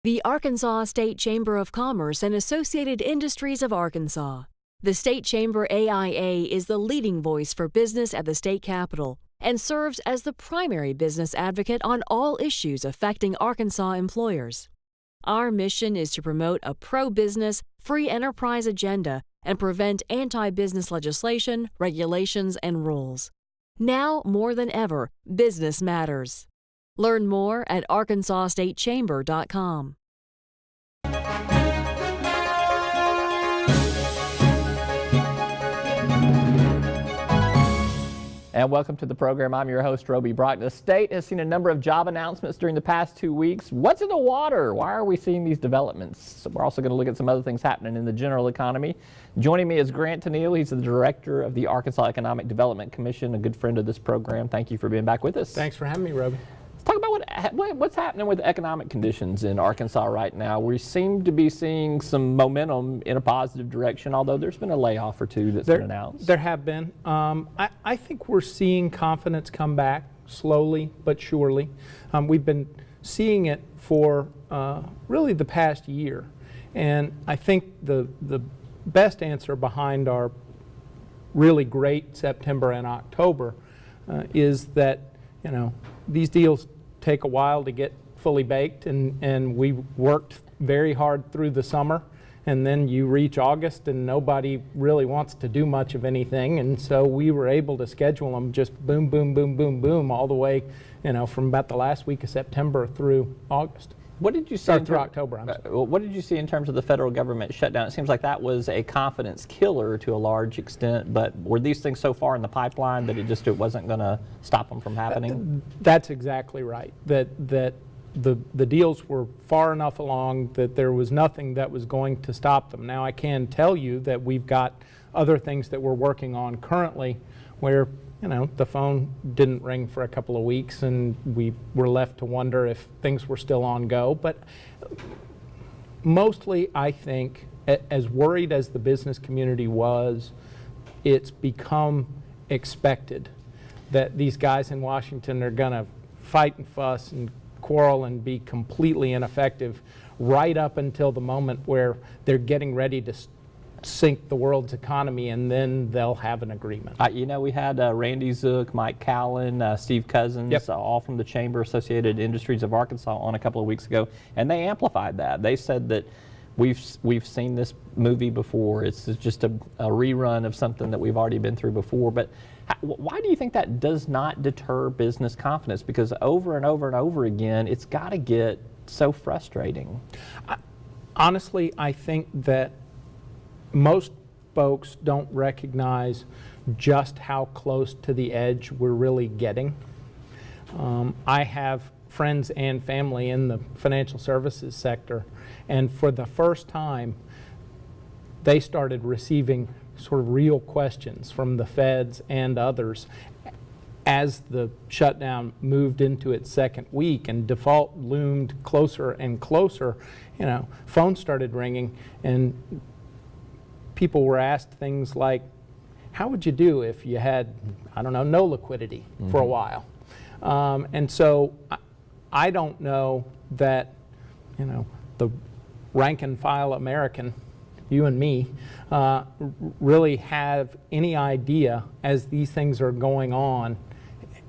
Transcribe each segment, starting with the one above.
The Arkansas State Chamber of Commerce and Associated Industries of Arkansas. The State Chamber AIA is the leading voice for business at the state capitol and serves as the primary business advocate on all issues affecting Arkansas employers. Our mission is to promote a pro-business, free enterprise agenda and prevent anti-business legislation, regulations, and rules. Now, more than ever, business matters. Learn more at arkansasstatechamber.com. And welcome to the program. I'm your host, Roby Brock. The state has seen a number of job announcements during the past 2 weeks. What's in the water? Why are we seeing these developments? We're also going to look at some other things happening in the general economy. Joining me is Grant Tennille. He's the director of the Arkansas Economic Development Commission, a good friend of this program. Thank you for being back with us. Thanks for having me, Roby. Let's talk about what's happening with economic conditions in Arkansas right now. We seem to be seeing some momentum in a positive direction, although there's been a layoff or two that's been announced. There have been. I think we're seeing confidence come back slowly but surely. We've been seeing it for really the past year. And I think the best answer behind our really great September and October is that, you know, these deals take a while to get fully baked, and we worked very hard through the summer, and then you reach August and nobody really wants to do much of anything, and so we were able to schedule them just boom, boom, boom, boom, boom, all the way, you know, from about the last week of September through August. What did you see through October? What did you see in terms of the federal government shutdown? It seems like that was a confidence killer to a large extent, but were these things so far in the pipeline that it wasn't going to stop them from happening? That's exactly right. That the deals were far enough along that there was nothing that was going to stop them. Now I can tell you that we've got other things that we're working on currently where, you know, the phone didn't ring for a couple of weeks and we were left to wonder if things were still on go. But mostly, I think, as worried as the business community was, it's become expected that these guys in Washington are going to fight and fuss and quarrel and be completely ineffective right up until the moment where they're getting ready to sink the world's economy, and then they'll have an agreement. You know, we had Randy Zook, Mike Callan, Steve Cousins, yep, all from the Chamber Associated Industries of Arkansas on a couple of weeks ago, and they amplified that. They said that we've seen this movie before. It's just a rerun of something that we've already been through before. But why do you think that does not deter business confidence? Because over and over and over again, it's got to get so frustrating. Honestly, I think that most folks don't recognize just how close to the edge we're really getting. I have friends and family in the financial services sector, and for the first time, they started receiving sort of real questions from the feds and others as the shutdown moved into its second week and default loomed closer and closer. You know, phones started ringing and people were asked things like, how would you do if you had, I don't know, no liquidity for a while? And so I don't know that, you know, the rank and file American, you and me, really have any idea as these things are going on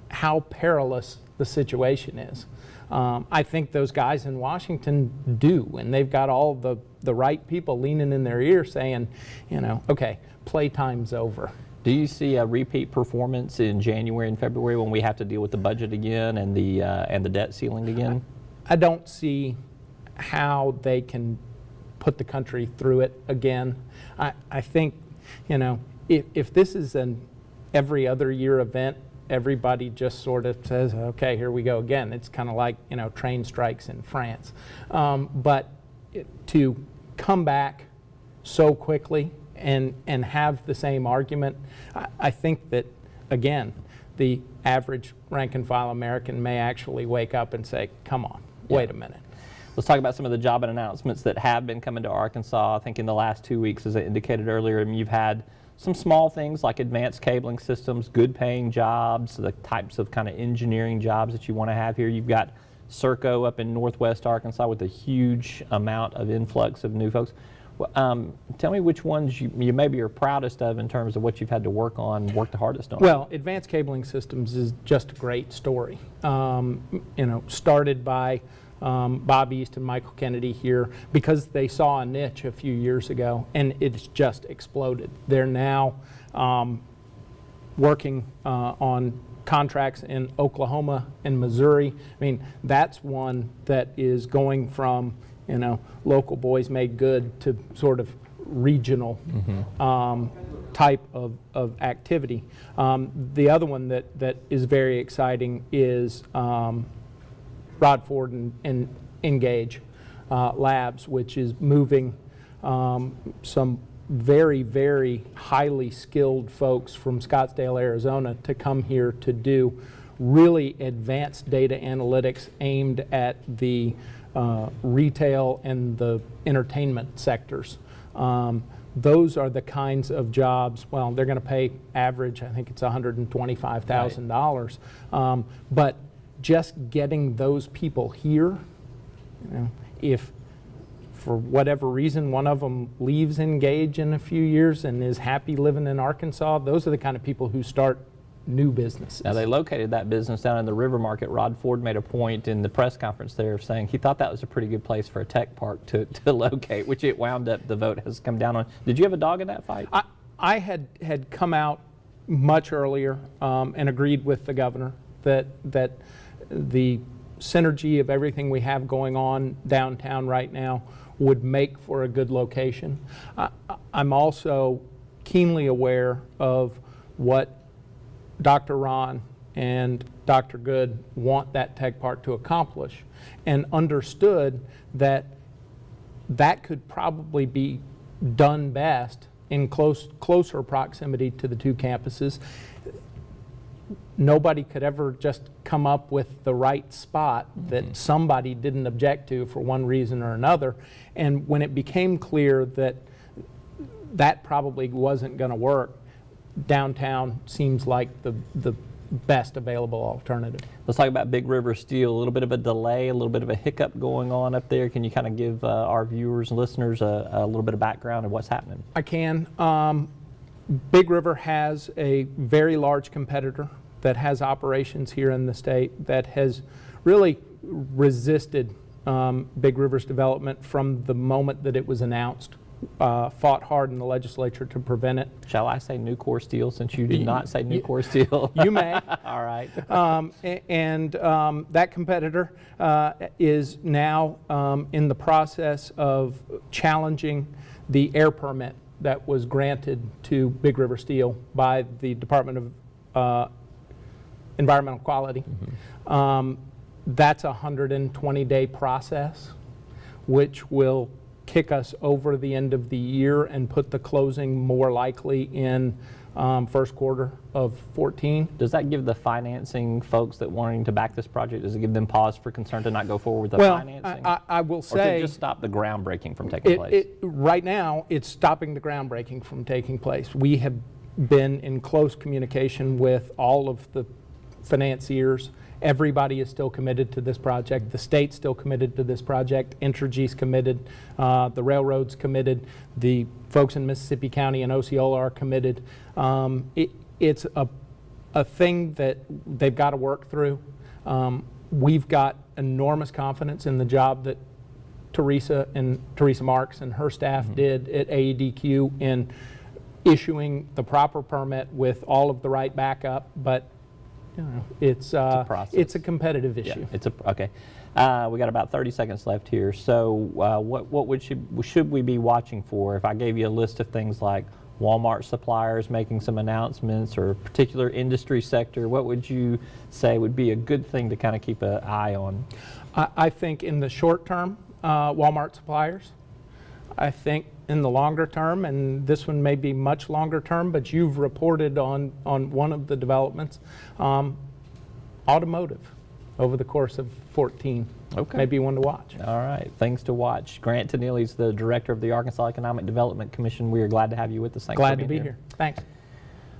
how perilous the situation is. I think those guys in Washington do, and they've got all the right people leaning in their ear saying, you know, okay, playtime's over. Do you see a repeat performance in January and February when we have to deal with the budget again and the debt ceiling again? I don't see how they can put the country through it again. I think, you know, if this is an every other year event, everybody just sort of says, okay, here we go again. It's kind of like, you know, train strikes in France. But to come back so quickly and have the same argument, I think that, again, the average rank and file American may actually wake up and say, come on, wait a minute. Let's talk about some of the job announcements that have been coming to Arkansas. I think in the last 2 weeks, as I indicated earlier, you've had some small things like advanced cabling systems, good paying jobs, the types of kind of engineering jobs that you want to have here. You've got Serco up in northwest Arkansas with a huge amount of influx of new folks. Well, tell me which ones you maybe are proudest of in terms of what you've had to work the hardest on. Well, Advanced Cabling Systems is just a great story. Started by Bob East and Michael Kennedy here because they saw a niche a few years ago, and it's just exploded. They're now working on contracts in Oklahoma and Missouri. I mean, that's one that is going from local boys made good to sort of regional type of activity. The other one that is very exciting is Rodford and Engage Labs, which is moving some very, very highly skilled folks from Scottsdale, Arizona to come here to do really advanced data analytics aimed at the retail and the entertainment sectors. Those are the kinds of jobs, well, they're going to pay average, I think it's $125,000. Right. But just getting those people here, if for whatever reason one of them leaves Engage in a few years and is happy living in Arkansas, those are the kind of people who start new businesses. Now, they located that business down in the River Market. Rod Ford made a point in the press conference there of saying he thought that was a pretty good place for a tech park to locate, which it wound up, the vote has come down on. Did you have a dog in that fight? I had come out much earlier and agreed with the governor that the synergy of everything we have going on downtown right now would make for a good location. I'm also keenly aware of what Dr. Ron and Dr. Good want that tech park to accomplish, and understood that that could probably be done best in closer proximity to the two campuses. Nobody could ever just come up with the right spot that somebody didn't object to for one reason or another. And when it became clear that that probably wasn't going to work, downtown seems like the best available alternative. Let's talk about Big River Steel. A little bit of a delay, a little bit of a hiccup going on up there. Can you kind of give our viewers and listeners a little bit of background of what's happening? I can. Big River has a very large competitor that has operations here in the state that has really resisted Big River's development from the moment that it was announced. Fought hard in the legislature to prevent it. Shall I say Nucor Steel, since you did not say Nucor Steel? You may. All right. That competitor is now in the process of challenging the air permit that was granted to Big River Steel by the Department of Environmental Quality. That's a 120-day process, which will kick us over the end of the year and put the closing more likely in first quarter of 14. Does that give the financing folks that wanting to back this project, does it give them pause for concern to not go forward with the financing? I will say, or to just stop the groundbreaking from taking place? Right now, it's stopping the groundbreaking from taking place. We have been in close communication with all of the financiers. Everybody is still committed to this project. The state's still committed to this project. Entergy's committed. The railroad's committed. The folks in Mississippi County and Osceola are committed. It's a thing that they've got to work through. We've got enormous confidence in the job that Teresa Marks and her staff did at AEDQ in issuing the proper permit with all of the right backup, but it's a competitive issue. Yeah, okay. We got about 30 seconds left here. So what should we be watching for? If I gave you a list of things like Walmart suppliers making some announcements or a particular industry sector, what would you say would be a good thing to kind of keep an eye on? I think in the short term, Walmart suppliers. I think in the longer term, and this one may be much longer term, but you've reported on one of the developments, automotive over the course of 14. Okay. Maybe one to watch. All right, things to watch. Grant Tennille is the director of the Arkansas Economic Development Commission. We are glad to have you with us. Thanks glad for being to be here. Thanks.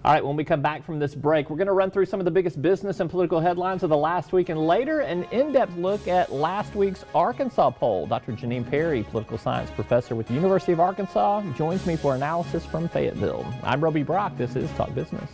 All right, when we come back from this break, we're going to run through some of the biggest business and political headlines of the last week, and later an in-depth look at last week's Arkansas poll. Dr. Janine Perry, political science professor with the University of Arkansas, joins me for analysis from Fayetteville. I'm Roby Brock. This is Talk Business.